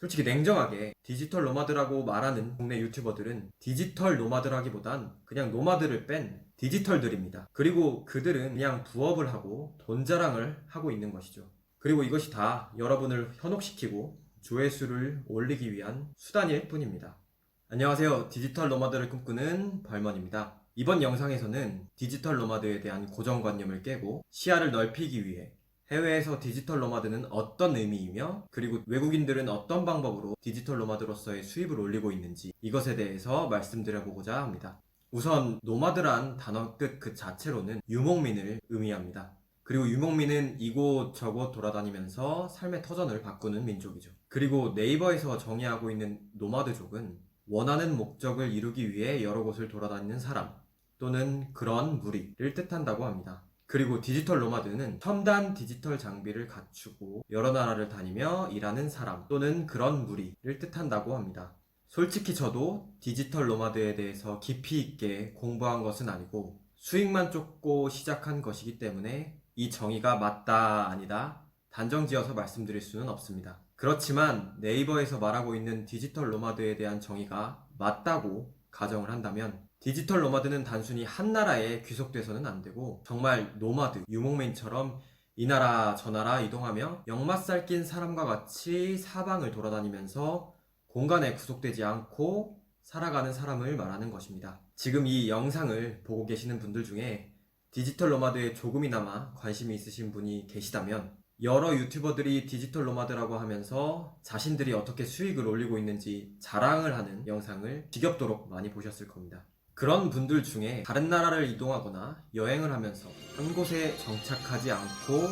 솔직히 냉정하게 디지털 노마드라고 말하는 국내 유튜버들은 디지털 노마드라기보단 그냥 노마드를 뺀 디지털들입니다. 그리고 그들은 그냥 부업을 하고 돈 자랑을 하고 있는 것이죠. 그리고 이것이 다 여러분을 현혹시키고 조회수를 올리기 위한 수단일 뿐입니다. 안녕하세요. 디지털 노마드를 꿈꾸는 벌먼입니다. 이번 영상에서는 디지털 노마드에 대한 고정관념을 깨고 시야를 넓히기 위해 해외에서 디지털 노마드는 어떤 의미이며 그리고 외국인들은 어떤 방법으로 디지털 노마드로서의 수입을 올리고 있는지 이것에 대해서 말씀드려보고자 합니다. 우선 노마드란 단어 뜻 그 자체로는 유목민을 의미합니다. 그리고 유목민은 이곳저곳 돌아다니면서 삶의 터전을 바꾸는 민족이죠. 그리고 네이버에서 정의하고 있는 노마드족은 원하는 목적을 이루기 위해 여러 곳을 돌아다니는 사람 또는 그런 무리를 뜻한다고 합니다. 그리고 디지털 노마드는 첨단 디지털 장비를 갖추고 여러 나라를 다니며 일하는 사람 또는 그런 무리를 뜻한다고 합니다. 솔직히 저도 디지털 노마드에 대해서 깊이 있게 공부한 것은 아니고 수익만 쫓고 시작한 것이기 때문에 이 정의가 맞다 아니다 단정 지어서 말씀드릴 수는 없습니다. 그렇지만 네이버에서 말하고 있는 디지털 노마드에 대한 정의가 맞다고 가정을 한다면 디지털 노마드는 단순히 한 나라에 귀속돼서는 안 되고 정말 노마드, 유목민처럼 이 나라 저 나라 이동하며 역마살 낀 사람과 같이 사방을 돌아다니면서 공간에 구속되지 않고 살아가는 사람을 말하는 것입니다. 지금 이 영상을 보고 계시는 분들 중에 디지털 노마드에 조금이나마 관심이 있으신 분이 계시다면 여러 유튜버들이 디지털 노마드라고 하면서 자신들이 어떻게 수익을 올리고 있는지 자랑을 하는 영상을 지겹도록 많이 보셨을 겁니다. 그런 분들 중에 다른 나라를 이동하거나 여행을 하면서 한 곳에 정착하지 않고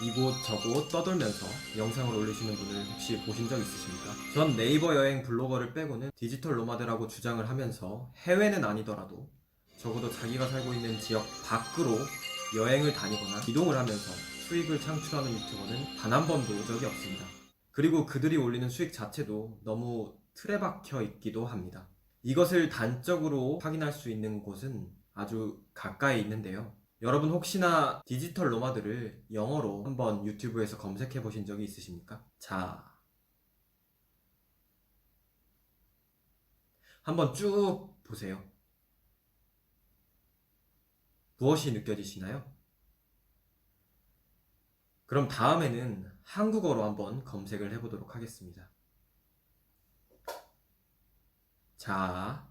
이곳저곳 떠돌면서 영상을 올리시는 분을 혹시 보신 적 있으십니까? 전 네이버 여행 블로거를 빼고는 디지털 노마드라고 주장을 하면서 해외는 아니더라도 적어도 자기가 살고 있는 지역 밖으로 여행을 다니거나 이동을 하면서 수익을 창출하는 유튜버는 단 한 번도 본 적이 없습니다. 그리고 그들이 올리는 수익 자체도 너무 틀에 박혀 있기도 합니다. 이것을 단적으로 확인할 수 있는 곳은 아주 가까이 있는데요. 여러분 혹시나 디지털 노마드를 영어로 한번 유튜브에서 검색해 보신 적이 있으십니까? 자, 한번 쭉 보세요. 무엇이 느껴지시나요? 그럼 다음에는 한국어로 한번 검색을 해보도록 하겠습니다. 자,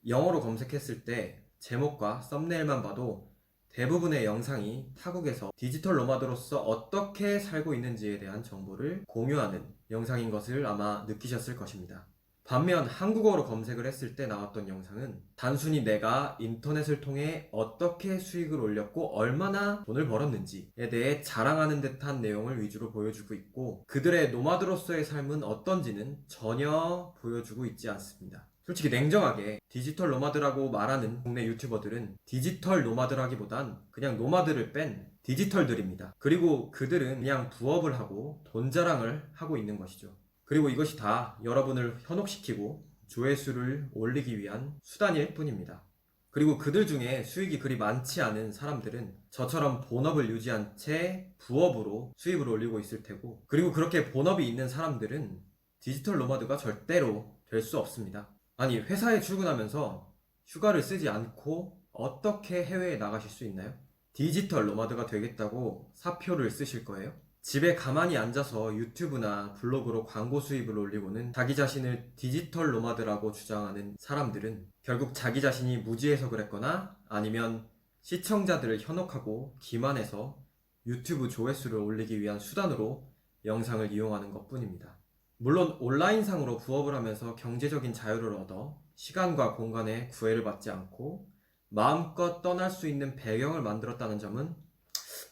영어로 검색했을 때 제목과 썸네일만 봐도 대부분의 영상이 타국에서 디지털 노마드로서 어떻게 살고 있는지에 대한 정보를 공유하는 영상인 것을 아마 느끼셨을 것입니다. 반면 한국어로 검색을 했을 때 나왔던 영상은 단순히 내가 인터넷을 통해 어떻게 수익을 올렸고 얼마나 돈을 벌었는지에 대해 자랑하는 듯한 내용을 위주로 보여주고 있고 그들의 노마드로서의 삶은 어떤지는 전혀 보여주고 있지 않습니다. 솔직히 냉정하게 디지털 노마드라고 말하는 국내 유튜버들은 디지털 노마드라기보단 그냥 노마드를 뺀 디지털들입니다. 그리고 그들은 그냥 부업을 하고 돈 자랑을 하고 있는 것이죠. 그리고 이것이 다 여러분을 현혹시키고 조회수를 올리기 위한 수단일 뿐입니다. 그리고 그들 중에 수익이 그리 많지 않은 사람들은 저처럼 본업을 유지한 채 부업으로 수입을 올리고 있을 테고 그리고 그렇게 본업이 있는 사람들은 디지털 노마드가 절대로 될 수 없습니다. 아니 회사에 출근하면서 휴가를 쓰지 않고 어떻게 해외에 나가실 수 있나요? 디지털 노마드가 되겠다고 사표를 쓰실 거예요? 집에 가만히 앉아서 유튜브나 블로그로 광고 수입을 올리고는 자기 자신을 디지털 노마드라고 주장하는 사람들은 결국 자기 자신이 무지해서 그랬거나 아니면 시청자들을 현혹하고 기만해서 유튜브 조회수를 올리기 위한 수단으로 영상을 이용하는 것 뿐입니다. 물론 온라인상으로 부업을 하면서 경제적인 자유를 얻어 시간과 공간에 구애를 받지 않고 마음껏 떠날 수 있는 배경을 만들었다는 점은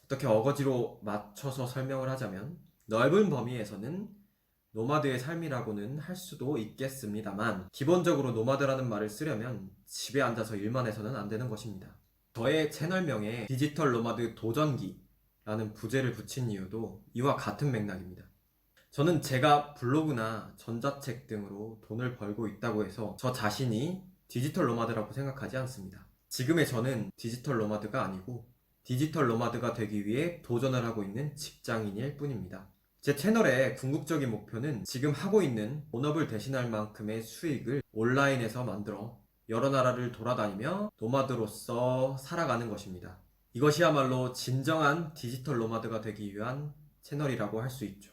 어떻게 어거지로 맞춰서 설명을 하자면 넓은 범위에서는 노마드의 삶이라고는 할 수도 있겠습니다만 기본적으로 노마드라는 말을 쓰려면 집에 앉아서 일만 해서는 안 되는 것입니다. 저의 채널명에 디지털 노마드 도전기라는 부제를 붙인 이유도 이와 같은 맥락입니다. 저는 제가 블로그나 전자책 등으로 돈을 벌고 있다고 해서 저 자신이 디지털 노마드라고 생각하지 않습니다. 지금의 저는 디지털 노마드가 아니고 디지털 노마드가 되기 위해 도전을 하고 있는 직장인일 뿐입니다. 제 채널의 궁극적인 목표는 지금 하고 있는 본업을 대신할 만큼의 수익을 온라인에서 만들어 여러 나라를 돌아다니며 노마드로서 살아가는 것입니다. 이것이야말로 진정한 디지털 노마드가 되기 위한 채널이라고 할 수 있죠.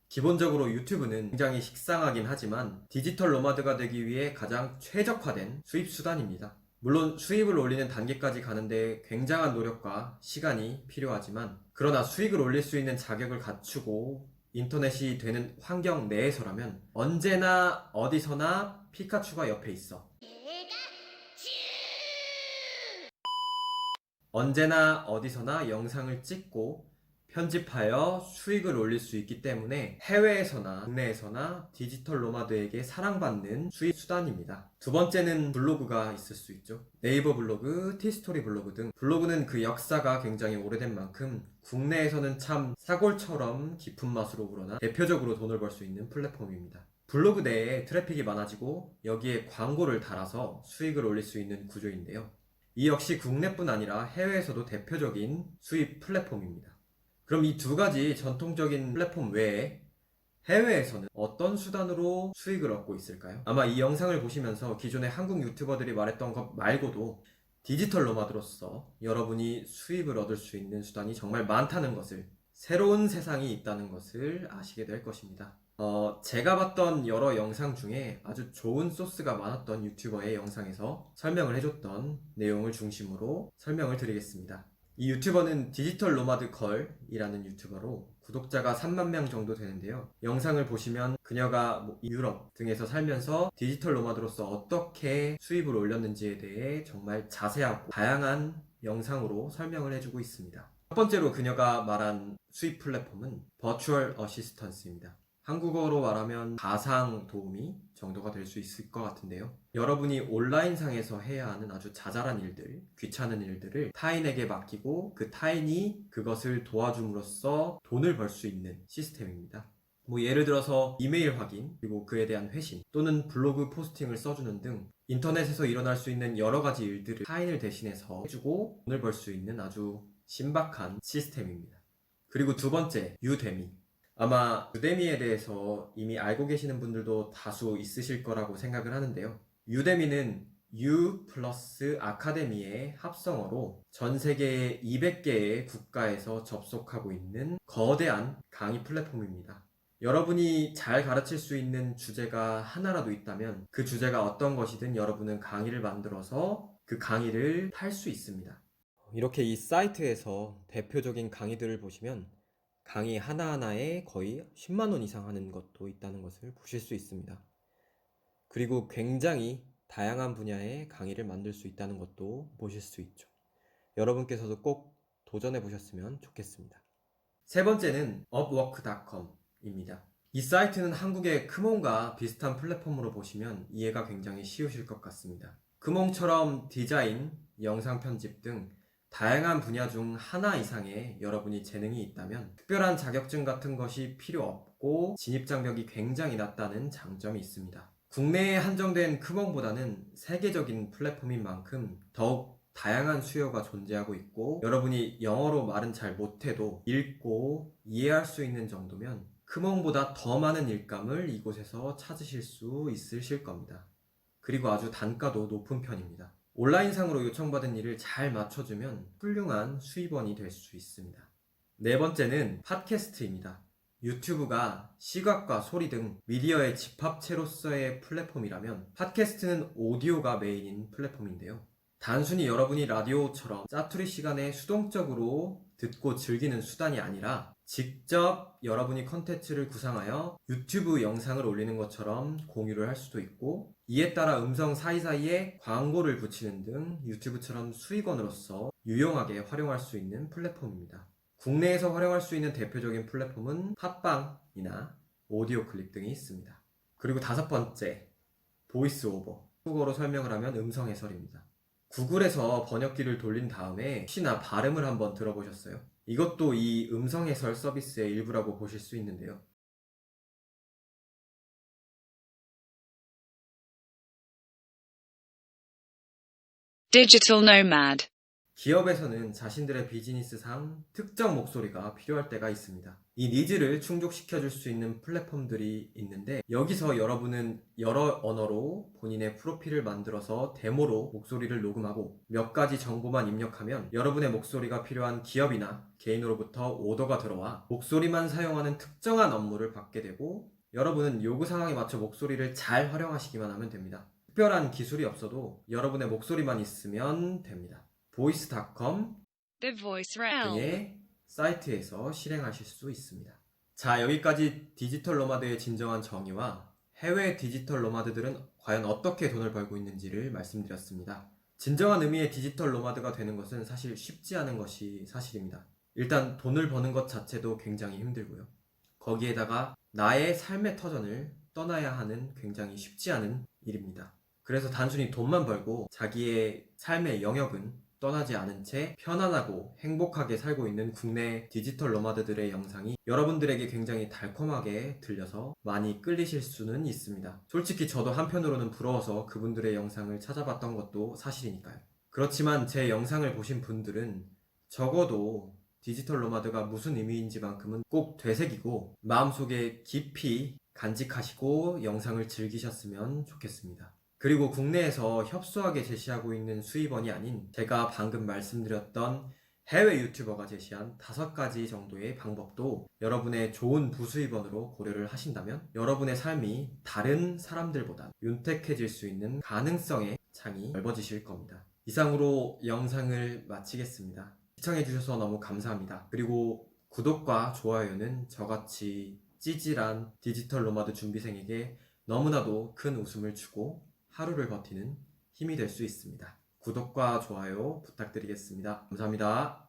기본적으로 유튜브는 굉장히 식상하긴 하지만 디지털 노마드가 되기 위해 가장 최적화된 수입 수단입니다. 물론 수입을 올리는 단계까지 가는데 굉장한 노력과 시간이 필요하지만 그러나 수익을 올릴 수 있는 자격을 갖추고 인터넷이 되는 환경 내에서라면 언제나 어디서나 피카츄가 옆에 있어. 언제나 어디서나 영상을 찍고 편집하여 수익을 올릴 수 있기 때문에 해외에서나 국내에서나 디지털 노마드에게 사랑받는 수입 수단입니다. 두 번째는 블로그가 있을 수 있죠. 네이버 블로그, 티스토리 블로그 등 블로그는 그 역사가 굉장히 오래된 만큼 국내에서는 참 사골처럼 깊은 맛으로 우러나 대표적으로 돈을 벌 수 있는 플랫폼입니다. 블로그 내에 트래픽이 많아지고 여기에 광고를 달아서 수익을 올릴 수 있는 구조인데요. 이 역시 국내뿐 아니라 해외에서도 대표적인 수입 플랫폼입니다. 그럼 이 두 가지 전통적인 플랫폼 외에 해외에서는 어떤 수단으로 수익을 얻고 있을까요? 아마 이 영상을 보시면서 기존의 한국 유튜버들이 말했던 것 말고도 디지털 노마드로서 여러분이 수익을 얻을 수 있는 수단이 정말 많다는 것을, 새로운 세상이 있다는 것을 아시게 될 것입니다. 제가 봤던 여러 영상 중에 아주 좋은 소스가 많았던 유튜버의 영상에서 설명을 해줬던 내용을 중심으로 설명을 드리겠습니다. 이 유튜버는 디지털 노마드 걸이라는 유튜버로 구독자가 3만 명 정도 되는데요. 영상을 보시면 그녀가 유럽 등에서 살면서 디지털 노마드로서 어떻게 수입을 올렸는지에 대해 정말 자세하고 다양한 영상으로 설명을 해주고 있습니다. 첫 번째로 그녀가 말한 수입 플랫폼은 버추얼 어시스턴스입니다. 한국어로 말하면 가상 도우미 정도가 될 수 있을 것 같은데요. 여러분이 온라인상에서 해야 하는 아주 자잘한 일들, 귀찮은 일들을 타인에게 맡기고 그 타인이 그것을 도와줌으로써 돈을 벌 수 있는 시스템입니다. 예를 들어서 이메일 확인, 그리고 그에 대한 회신, 또는 블로그 포스팅을 써주는 등 인터넷에서 일어날 수 있는 여러 가지 일들을 타인을 대신해서 해주고 돈을 벌 수 있는 아주 신박한 시스템입니다. 그리고 두 번째, 유데미. 아마 유데미에 대해서 이미 알고 계시는 분들도 다수 있으실 거라고 생각을 하는데요. 유데미는 U 플러스 아카데미의 합성어로 전 세계 200개의 국가에서 접속하고 있는 거대한 강의 플랫폼입니다. 여러분이 잘 가르칠 수 있는 주제가 하나라도 있다면 그 주제가 어떤 것이든 여러분은 강의를 만들어서 그 강의를 팔 수 있습니다. 이렇게 이 사이트에서 대표적인 강의들을 보시면 강의 하나하나에 거의 10만 원 이상 하는 것도 있다는 것을 보실 수 있습니다. 그리고 굉장히 다양한 분야의 강의를 만들 수 있다는 것도 보실 수 있죠. 여러분께서도 꼭 도전해 보셨으면 좋겠습니다. 세 번째는 upwork.com입니다. 이 사이트는 한국의 크몽과 비슷한 플랫폼으로 보시면 이해가 굉장히 쉬우실 것 같습니다. 크몽처럼 디자인, 영상 편집 등 다양한 분야 중 하나 이상의 여러분이 재능이 있다면 특별한 자격증 같은 것이 필요 없고 진입장벽이 굉장히 낮다는 장점이 있습니다. 국내에 한정된 크몽보다는 세계적인 플랫폼인 만큼 더욱 다양한 수요가 존재하고 있고 여러분이 영어로 말은 잘 못해도 읽고 이해할 수 있는 정도면 크몽보다 더 많은 일감을 이곳에서 찾으실 수 있으실 겁니다. 그리고 아주 단가도 높은 편입니다. 온라인상으로 요청받은 일을 잘 맞춰주면 훌륭한 수입원이 될 수 있습니다. 네 번째는 팟캐스트입니다. 유튜브가 시각과 소리 등 미디어의 집합체로서의 플랫폼이라면 팟캐스트는 오디오가 메인인 플랫폼인데요. 단순히 여러분이 라디오처럼 짜투리 시간에 수동적으로 듣고 즐기는 수단이 아니라 직접 여러분이 컨텐츠를 구상하여 유튜브 영상을 올리는 것처럼 공유를 할 수도 있고 이에 따라 음성 사이사이에 광고를 붙이는 등 유튜브처럼 수익원으로서 유용하게 활용할 수 있는 플랫폼입니다. 국내에서 활용할 수 있는 대표적인 플랫폼은 팟빵이나 오디오 클립 등이 있습니다. 그리고 다섯 번째, 보이스 오버. 한국어로 설명을 하면 음성 해설입니다. 구글에서 번역기를 돌린 다음에 혹시나 발음을 한번 들어보셨어요? 이것도 이 음성 해설 서비스의 일부라고 보실 수 있는데요. Digital nomad. 기업에서는 자신들의 비즈니스상 특정 목소리가 필요할 때가 있습니다. 이 니즈를 충족시켜줄 수 있는 플랫폼들이 있는데 여기서 여러분은 여러 언어로 본인의 프로필을 만들어서 데모로 목소리를 녹음하고 몇 가지 정보만 입력하면 여러분의 목소리가 필요한 기업이나 개인으로부터 오더가 들어와 목소리만 사용하는 특정한 업무를 받게 되고 여러분은 요구 상황에 맞춰 목소리를 잘 활용하시기만 하면 됩니다. 특별한 기술이 없어도 여러분의 목소리만 있으면 됩니다. voice.com The Voice Realm. 등의 사이트에서 실행하실 수 있습니다. 자, 여기까지 디지털 노마드의 진정한 정의와 해외 디지털 노마드들은 과연 어떻게 돈을 벌고 있는지를 말씀드렸습니다. 진정한 의미의 디지털 노마드가 되는 것은 사실 쉽지 않은 것이 사실입니다. 일단 돈을 버는 것 자체도 굉장히 힘들고요. 거기에다가 나의 삶의 터전을 떠나야 하는 굉장히 쉽지 않은 일입니다. 그래서 단순히 돈만 벌고 자기의 삶의 영역은 떠나지 않은 채 편안하고 행복하게 살고 있는 국내 디지털 노마드들의 영상이 여러분들에게 굉장히 달콤하게 들려서 많이 끌리실 수는 있습니다. 솔직히 저도 한편으로는 부러워서 그분들의 영상을 찾아봤던 것도 사실이니까요. 그렇지만 제 영상을 보신 분들은 적어도 디지털 노마드가 무슨 의미인지만큼은 꼭 되새기고 마음속에 깊이 간직하시고 영상을 즐기셨으면 좋겠습니다. 그리고 국내에서 협소하게 제시하고 있는 수입원이 아닌 제가 방금 말씀드렸던 해외 유튜버가 제시한 5가지 정도의 방법도 여러분의 좋은 부수입원으로 고려를 하신다면 여러분의 삶이 다른 사람들보다 윤택해질 수 있는 가능성의 창이 넓어지실 겁니다. 이상으로 영상을 마치겠습니다. 시청해주셔서 너무 감사합니다. 그리고 구독과 좋아요는 저같이 찌질한 디지털 노마드 준비생에게 너무나도 큰 웃음을 주고 하루를 버티는 힘이 될 수 있습니다. 구독과 좋아요 부탁드리겠습니다. 감사합니다.